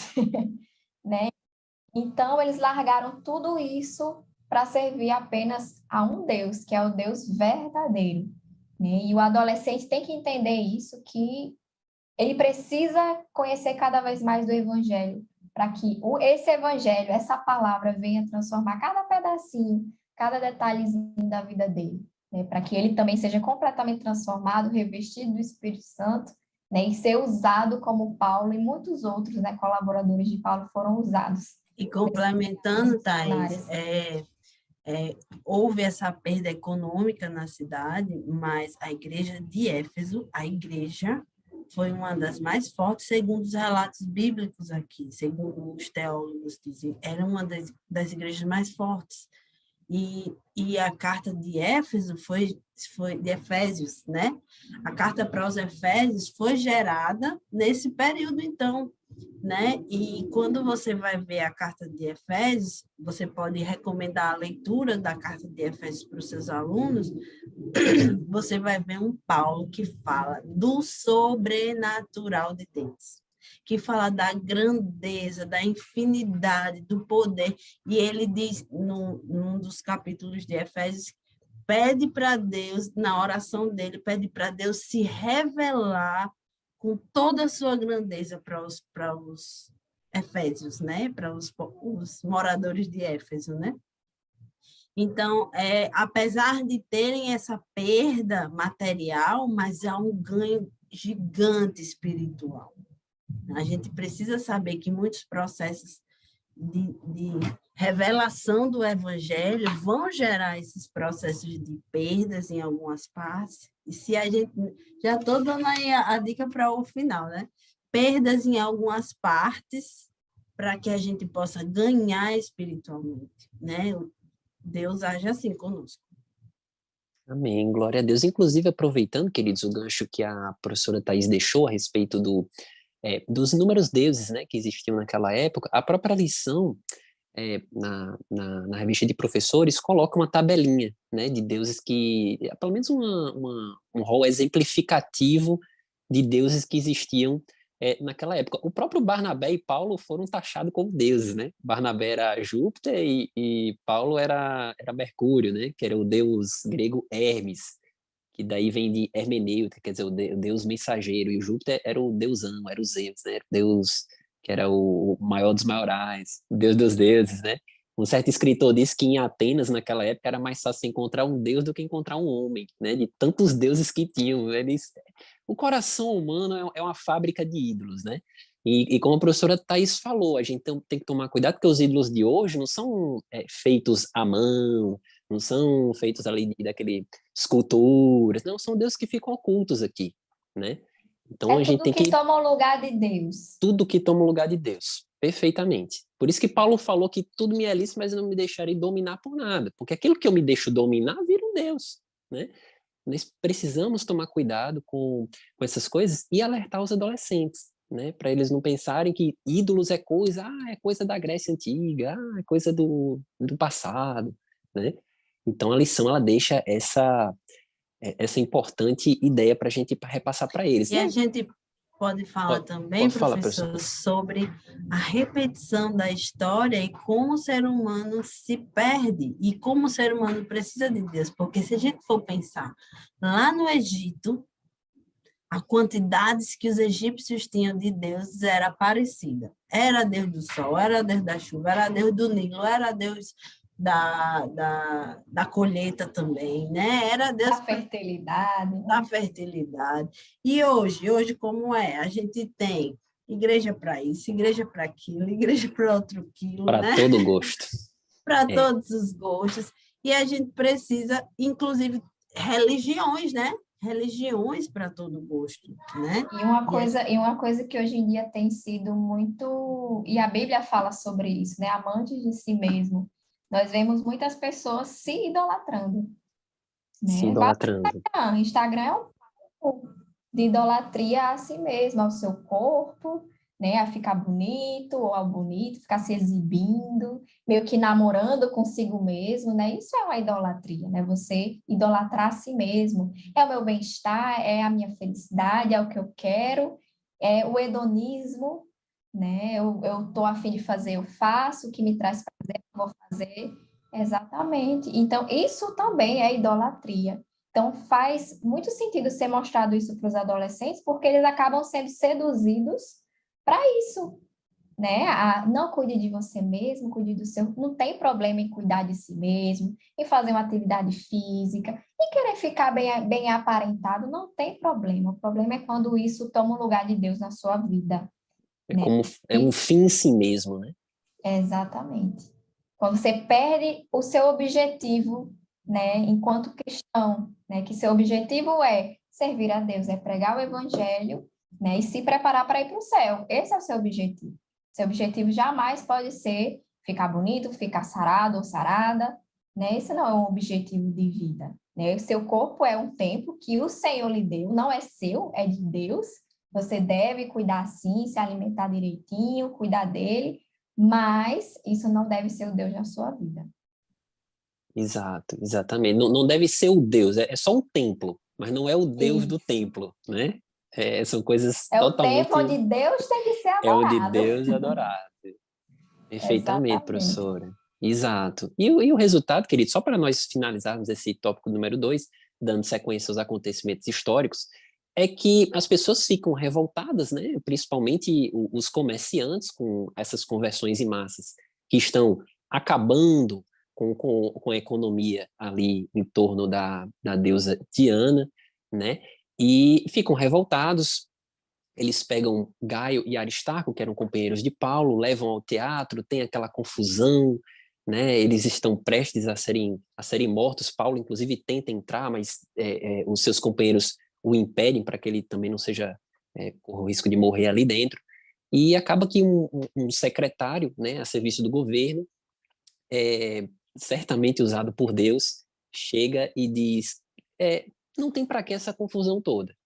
né? Então, eles largaram tudo isso para servir apenas a um Deus, que é o Deus verdadeiro, né? E o adolescente tem que entender isso, que ele precisa conhecer cada vez mais do Evangelho, para que esse Evangelho, essa palavra, venha transformar cada pedacinho, cada detalhezinho da vida dele, né? Para que ele também seja completamente transformado, revestido do Espírito Santo, né? E ser usado como Paulo e muitos outros, né, colaboradores de Paulo foram usados. E complementando, Thais, houve essa perda econômica na cidade, mas a igreja de Éfeso, a igreja foi uma das mais fortes, segundo os relatos bíblicos aqui, segundo os teólogos dizem, era uma das igrejas mais fortes. E a carta de Éfeso foi de Efésios, né? A carta para os Efésios foi gerada nesse período, então, né? E quando você vai ver a carta de Efésios, você pode recomendar a leitura da carta de Efésios para os seus alunos, você vai ver um Paulo que fala do sobrenatural de Deus, que fala da grandeza, da infinidade, do poder, e ele diz, num dos capítulos de Efésios, pede para Deus, na oração dele, pede para Deus se revelar com toda a sua grandeza para os Efésios, né? Para os moradores de Éfeso, né? Então, apesar de terem essa perda material, mas há um ganho gigante espiritual. A gente precisa saber que muitos processos de revelação do evangelho vão gerar esses processos de perdas em algumas partes. E se a gente... Já estou dando aí a dica para o final, né? Perdas em algumas partes para que a gente possa ganhar espiritualmente, né? Deus age assim conosco. Amém, glória a Deus. Inclusive, aproveitando, queridos, o gancho que a professora Thais deixou a respeito dos inúmeros deuses, né, que existiam naquela época, a própria lição na revista de professores coloca uma tabelinha, né, de deuses que, pelo menos um rol exemplificativo de deuses que existiam naquela época. O próprio Barnabé e Paulo foram taxados como deuses, né? Barnabé era Júpiter e Paulo era Mercúrio, né? Que era o deus grego Hermes, que daí vem de hermenêutica, quer dizer, o deus mensageiro, e o Júpiter era o deusão, era o Zeus, né? Era o deus que era o maior dos maiorais, o deus dos deuses, né? Um certo escritor disse que em Atenas, naquela época, era mais fácil encontrar um deus do que encontrar um homem, né? De tantos deuses que tinham. O coração humano é uma fábrica de ídolos, né? E como a professora Thais falou, a gente tem que tomar cuidado, porque os ídolos de hoje não são feitos à mão, não são feitos ali daquele esculturas, não, são deuses que ficam ocultos aqui, né? Então a gente tem que... toma o lugar de Deus. Tudo que toma o lugar de Deus, perfeitamente. Por isso que Paulo falou que tudo me é lícito, mas eu não me deixarei dominar por nada, porque aquilo que eu me deixo dominar vira um Deus, né? Nós precisamos tomar cuidado com essas coisas e alertar os adolescentes, né? Para eles não pensarem que ídolos é coisa da Grécia Antiga, é coisa do passado, né? Então a lição ela deixa essa importante ideia para a gente repassar para eles. E a gente pode falar também, professor, sobre a repetição da história e como o ser humano se perde e como o ser humano precisa de Deus. Porque se a gente for pensar lá no Egito, a quantidades que os egípcios tinham de deuses era parecida. Era Deus do sol, era Deus da chuva, era Deus do Nilo, era Deus da colheita também, né? Era Deus da fertilidade. E hoje como é? A gente tem igreja para isso, igreja para aquilo, igreja para outro quilo, para né? todo gosto. Para todos os gostos. E a gente precisa, inclusive, religiões, né? Religiões para todo gosto, né? E uma coisa que hoje em dia tem sido muito... E a Bíblia fala sobre isso, né? Amantes de si mesmo. Nós vemos muitas pessoas se idolatrando. Né? Se idolatrando. Instagram é um pouco de idolatria a si mesmo, ao seu corpo, né? A ficar bonito ou ao bonito, ficar se exibindo, meio que namorando consigo mesmo, né? Isso é uma idolatria, né? Você idolatrar a si mesmo. É o meu bem-estar, é a minha felicidade, é o que eu quero, é o hedonismo, né? Eu tô a fim de fazer, eu faço, o que me traz prazer, eu vou fazer. Exatamente. Então, isso também é idolatria. Então, faz muito sentido ser mostrado isso para os adolescentes, porque eles acabam sendo seduzidos para isso, né? Não cuide de você mesmo, cuide do seu... Não tem problema em cuidar de si mesmo, em fazer uma atividade física, em querer ficar bem aparentado, não tem problema. O problema é quando isso toma o lugar de Deus na sua vida. É um fim em si mesmo, né? Exatamente. Quando você perde o seu objetivo, né, enquanto cristão, né, que seu objetivo é servir a Deus, é pregar o evangelho, né, e se preparar para ir para o céu. Esse é o seu objetivo. Seu objetivo jamais pode ser ficar bonito, ficar sarado ou sarada, né? Esse não é um objetivo de vida, né? O seu corpo é um templo que o Senhor lhe deu, não é seu, é de Deus. Você deve cuidar sim, se alimentar direitinho, cuidar dele, mas isso não deve ser o Deus na sua vida. Exato, exatamente. Não deve ser o Deus, é só um templo, mas não é o Deus do templo, né? São coisas totalmente... É o templo onde Deus tem que ser adorado. É onde Deus é adorado. Perfeitamente, Exatamente. professora. Exato. E o resultado, querido, só para nós finalizarmos esse tópico número 2, dando sequência aos acontecimentos históricos, é que as pessoas ficam revoltadas, né? Principalmente os comerciantes com essas conversões em massas, que estão acabando com a economia ali em torno da deusa Diana, né? E ficam revoltados. Eles pegam Gaio e Aristarco, que eram companheiros de Paulo, levam ao teatro, tem aquela confusão, né? Eles estão prestes a serem mortos. Paulo, inclusive, tenta entrar, mas os seus companheiros o impedem para que ele também não seja corra o risco de morrer ali dentro. E acaba que um secretário, né, a serviço do governo, certamente usado por Deus, chega e diz: não tem para que essa confusão toda.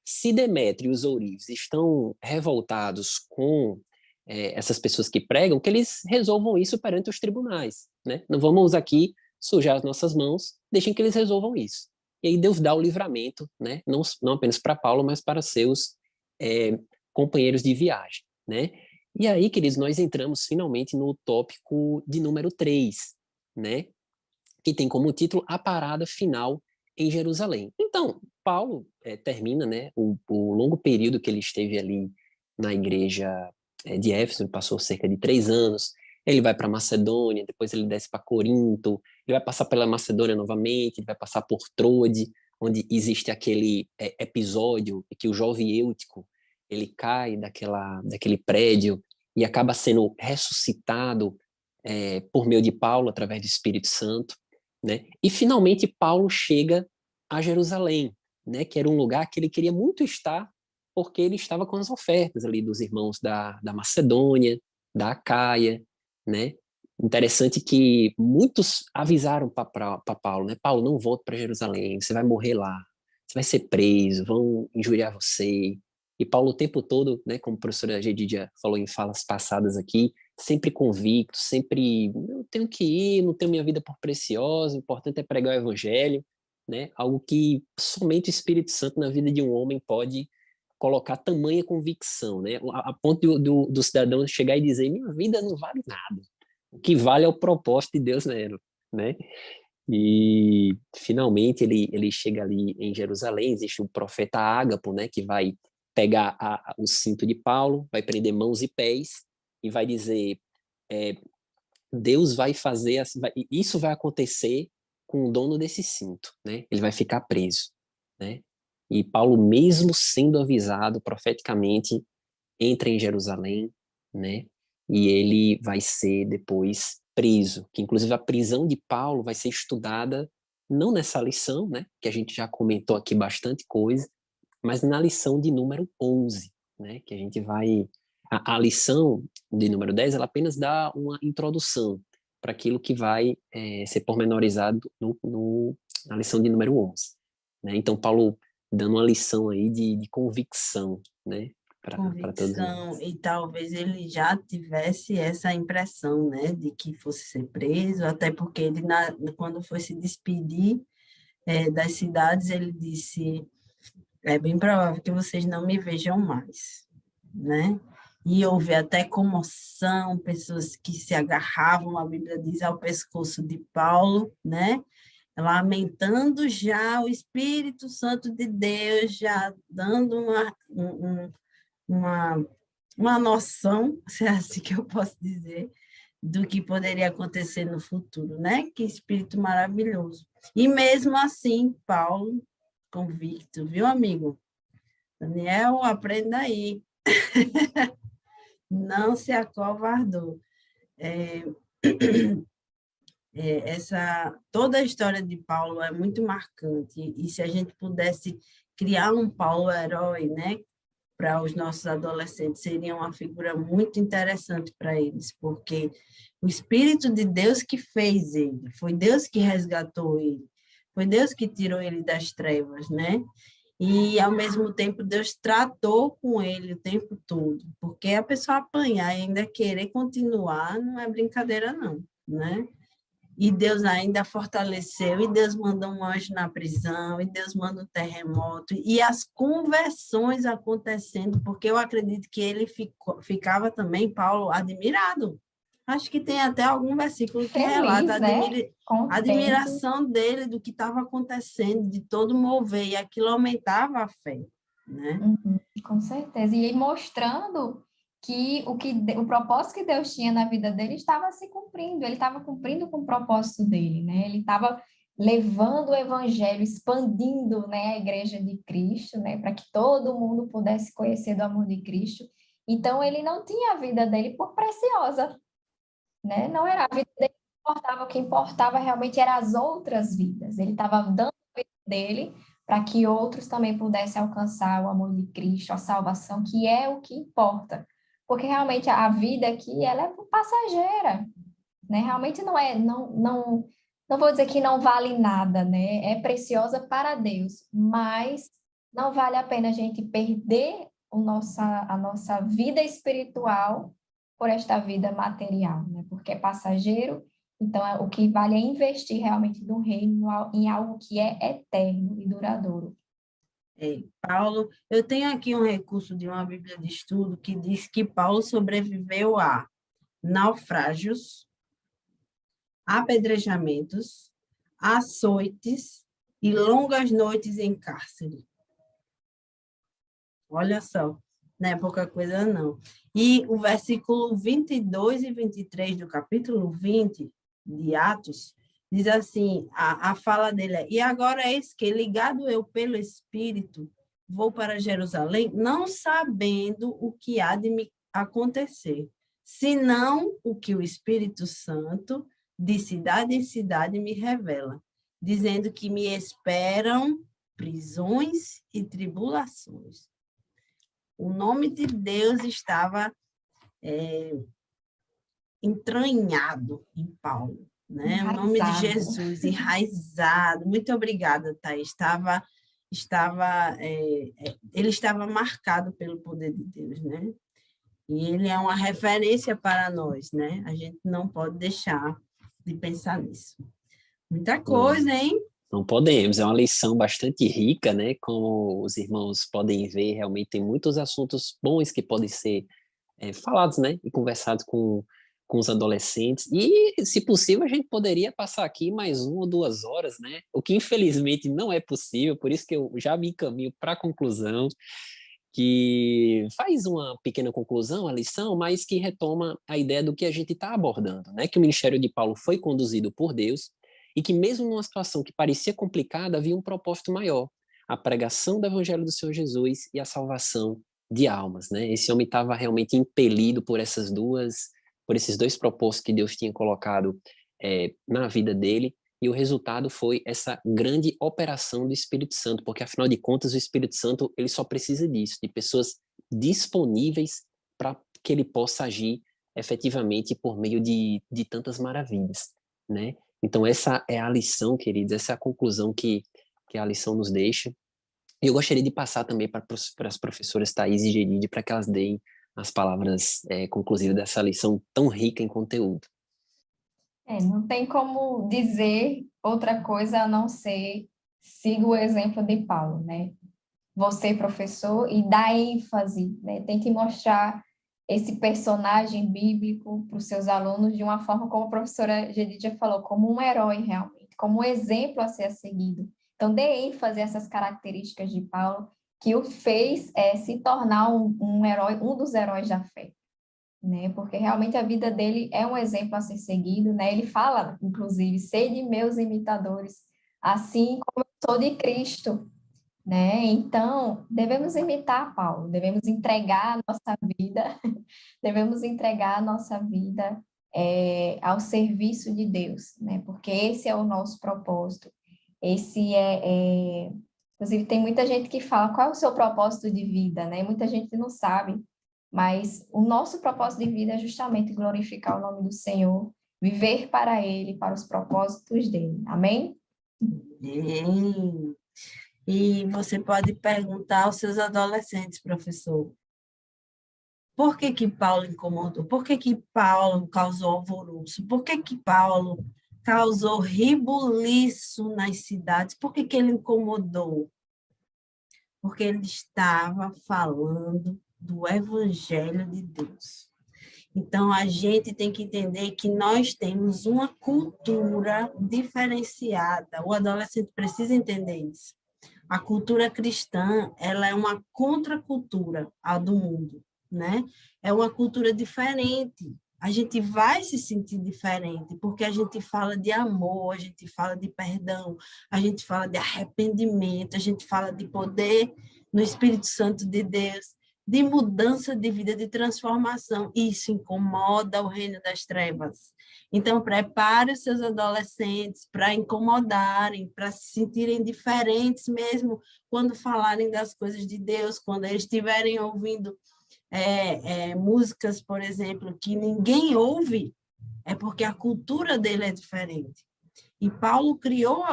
Se Demétrio e os ourives estão revoltados com essas pessoas que pregam, que eles resolvam isso perante os tribunais, né? Não vamos aqui sujar as nossas mãos, deixem que eles resolvam isso. E aí Deus dá o livramento, né? Não apenas para Paulo, mas para seus companheiros de viagem, né? E aí, queridos, nós entramos finalmente no tópico de número 3, né? Que tem como título A Parada Final em Jerusalém. Então, Paulo termina, né, o longo período que ele esteve ali na igreja de Éfeso. Ele passou cerca de 3 anos. Ele vai para Macedônia, depois ele desce para Corinto, ele vai passar pela Macedônia novamente, ele vai passar por Troade, onde existe aquele episódio em que o jovem Eutico ele cai daquele prédio e acaba sendo ressuscitado por meio de Paulo, através do Espírito Santo, né? E finalmente Paulo chega a Jerusalém, né? Que era um lugar que ele queria muito estar, porque ele estava com as ofertas ali dos irmãos da Macedônia, da Acaia, né? Interessante que muitos avisaram para Paulo, né? Paulo, não volte para Jerusalém, você vai morrer lá, você vai ser preso, vão injuriar você. E Paulo o tempo todo, né? Como a professora Gedidia falou em falas passadas aqui, sempre convicto, sempre, eu tenho que ir, não tenho minha vida por preciosa, o importante é pregar o evangelho, né? Algo que somente o Espírito Santo na vida de um homem pode colocar tamanha convicção, né? A ponto do cidadão chegar e dizer: minha vida não vale nada, o que vale é o propósito de Deus nela, né? E finalmente ele chega ali em Jerusalém. Existe o profeta Ágapo, né, que vai pegar o cinto de Paulo, vai prender mãos e pés e vai dizer: Deus vai fazer, isso vai acontecer com o dono desse cinto, né? Ele vai ficar preso, né? E Paulo, mesmo sendo avisado profeticamente, entra em Jerusalém, né? E ele vai ser depois preso, que inclusive a prisão de Paulo vai ser estudada não nessa lição, né? Que a gente já comentou aqui bastante coisa, mas na lição de número 11, né? Que a gente vai a lição de número 10, ela apenas dá uma introdução para aquilo que vai ser pormenorizado na lição de número 11. Né? Então, Paulo dando uma lição aí de convicção, né? Para todos Convicção, nós. e talvez ele já tivesse essa impressão, né, de que fosse ser preso, até porque ele, quando foi se despedir das cidades, ele disse: é bem provável que vocês não me vejam mais, né? E houve até comoção, pessoas que se agarravam, a Bíblia diz, ao pescoço de Paulo, né? Lamentando já o Espírito Santo de Deus, já dando uma, uma noção, se é assim que eu posso dizer, do que poderia acontecer no futuro, né? Que espírito maravilhoso. E mesmo assim, Paulo, convicto, viu, amigo? Daniel, aprenda aí. Não se acovardou. Toda a história de Paulo é muito marcante, e se a gente pudesse criar um Paulo herói, né, para os nossos adolescentes, seria uma figura muito interessante para eles, porque o Espírito de Deus que fez ele, foi Deus que resgatou ele, foi Deus que tirou ele das trevas, né? E, ao mesmo tempo, Deus tratou com ele o tempo todo, porque a pessoa apanhar e ainda querer continuar não é brincadeira, não, né? E Deus ainda fortaleceu, e Deus mandou um anjo na prisão, e Deus manda um terremoto, e as conversões acontecendo, porque eu acredito que ele ficava também, Paulo, admirado. Acho que tem até algum versículo que relata Feliz, né? a Contente. admiração dele do que estava acontecendo, de todo mover, e aquilo aumentava a fé, né? Com certeza. E aí mostrando que o propósito que Deus tinha na vida dele estava se cumprindo, ele estava cumprindo com o propósito dele, né? Ele estava levando o evangelho, expandindo, né, a igreja de Cristo, né, para que todo mundo pudesse conhecer do amor de Cristo. Então ele não tinha a vida dele por preciosa, né? Não era a vida dele que importava, o que importava realmente eram as outras vidas. Ele estava dando a vida dele para que outros também pudessem alcançar o amor de Cristo, a salvação, que é o que importa. Porque realmente a vida aqui, ela é passageira, né? Realmente não vou dizer que não vale nada, né? É preciosa para Deus, mas não vale a pena a gente perder a nossa vida espiritual por esta vida material, né? Porque é passageiro, então o que vale é investir realmente no reino, em algo que é eterno e duradouro. Paulo, eu tenho aqui um recurso de uma Bíblia de estudo que diz que Paulo sobreviveu a naufrágios, apedrejamentos, açoites e longas noites em cárcere. Olha só, não é pouca coisa, não. E o versículo 22 e 23 do capítulo 20 de Atos, diz assim, a fala dele é: e agora eis que, ligado eu pelo Espírito, vou para Jerusalém, não sabendo o que há de me acontecer, senão o que o Espírito Santo, de cidade em cidade, me revela, dizendo que me esperam prisões e tribulações. O nome de Deus estava entranhado em Paulo, né? Enraizado. O nome de Jesus, enraizado. Muito obrigada, Thaís. Ele estava marcado pelo poder de Deus, né? E ele é uma referência para nós, né? A gente não pode deixar de pensar nisso. Muita coisa, hein? Não podemos, é uma lição bastante rica, né? Como os irmãos podem ver, realmente tem muitos assuntos bons que podem ser falados, né? E conversados com os adolescentes. E, se possível, a gente poderia passar aqui mais 1 ou 2 horas, né? O que, infelizmente, não é possível, por isso que eu já me encaminho para a conclusão, que faz uma pequena conclusão, a lição, mas que retoma a ideia do que a gente está abordando, né? Que o ministério de Paulo foi conduzido por Deus, e que mesmo numa situação que parecia complicada, havia um propósito maior, a pregação do evangelho do Senhor Jesus e a salvação de almas, né? Esse homem estava realmente impelido por esses 2 propósitos que Deus tinha colocado na vida dele, e o resultado foi essa grande operação do Espírito Santo, porque afinal de contas o Espírito Santo ele só precisa disso, de pessoas disponíveis para que ele possa agir efetivamente por meio de tantas maravilhas, né? Então, essa é a lição, queridos, essa é a conclusão que a lição nos deixa. E eu gostaria de passar também para as professoras Thaís e Geride, para que elas deem as palavras conclusivas dessa lição tão rica em conteúdo. Não tem como dizer outra coisa a não ser siga o exemplo de Paulo, né? Você, professor, e dá ênfase, né? Tente mostrar esse personagem bíblico para os seus alunos de uma forma, como a professora Gedidia falou, como um herói realmente, como um exemplo a ser seguido. Então, dê ênfase a essas características de Paulo, que o fez se tornar um herói, um dos heróis da fé, né? Porque realmente a vida dele é um exemplo a ser seguido, né? Ele fala, inclusive, sede meus imitadores, assim como eu sou de Cristo, né? Então, devemos imitar Paulo, devemos entregar a nossa vida, devemos entregar a nossa vida ao serviço de Deus, né? Porque esse é o nosso propósito. Inclusive, tem muita gente que fala qual é o seu propósito de vida, né? Muita gente não sabe, mas o nosso propósito de vida é justamente glorificar o nome do Senhor, viver para Ele, para os propósitos dele. Amém? E você pode perguntar aos seus adolescentes, professor, por que Paulo incomodou? Por que Paulo causou alvoroço? Por que Paulo causou rebuliço nas cidades? Por que ele incomodou? Porque ele estava falando do Evangelho de Deus. Então, a gente tem que entender que nós temos uma cultura diferenciada. O adolescente precisa entender isso. A cultura cristã, ela é uma contracultura à do mundo, né? É uma cultura diferente. A gente vai se sentir diferente, porque a gente fala de amor, a gente fala de perdão, a gente fala de arrependimento, a gente fala de poder no Espírito Santo de Deus, de mudança de vida, de transformação. Isso incomoda o reino das trevas. Então, prepare os seus adolescentes para incomodarem, para se sentirem diferentes mesmo quando falarem das coisas de Deus, quando eles estiverem ouvindo músicas, por exemplo, que ninguém ouve, é porque a cultura dele é diferente. E Paulo criou,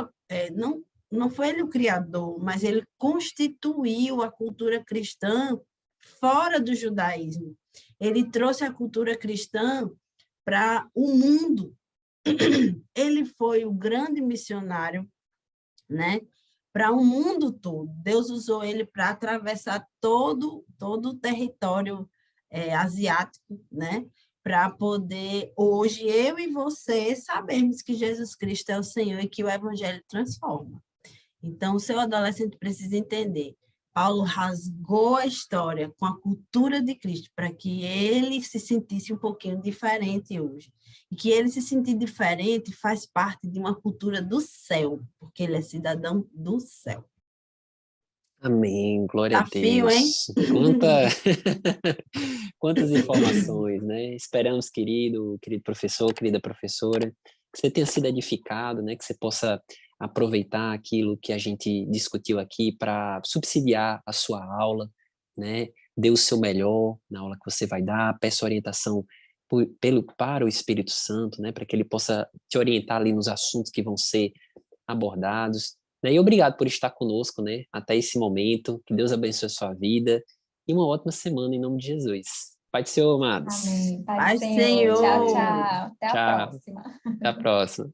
não foi ele o criador, mas ele constituiu a cultura cristã fora do judaísmo. Ele trouxe a cultura cristã para o mundo. Ele foi o grande missionário, né? Para o mundo todo. Deus usou ele para atravessar todo o território asiático, né? Para poder, hoje, eu e você sabermos que Jesus Cristo é o Senhor e que o Evangelho transforma. Então, o seu adolescente precisa entender. Paulo rasgou a história com a cultura de Cristo para que ele se sentisse um pouquinho diferente hoje. E que ele se sentir diferente faz parte de uma cultura do céu, porque ele é cidadão do céu. Amém, glória a Desafio, hein? Deus. Quantas informações, né? Esperamos, querido professor, querida professora, que você tenha sido edificado, né? Que você possa aproveitar aquilo que a gente discutiu aqui para subsidiar a sua aula, né? Dê o seu melhor na aula que você vai dar, peça orientação para o Espírito Santo, né? Para que ele possa te orientar ali nos assuntos que vão ser abordados. Né? E obrigado por estar conosco, né? Até esse momento. Que Deus abençoe a sua vida e uma ótima semana em nome de Jesus. Pai do Senhor, amados. Amém. Pai do Pai Senhor. Tchau, Senhor. tchau. Até a Tchau. próxima. Até a próxima.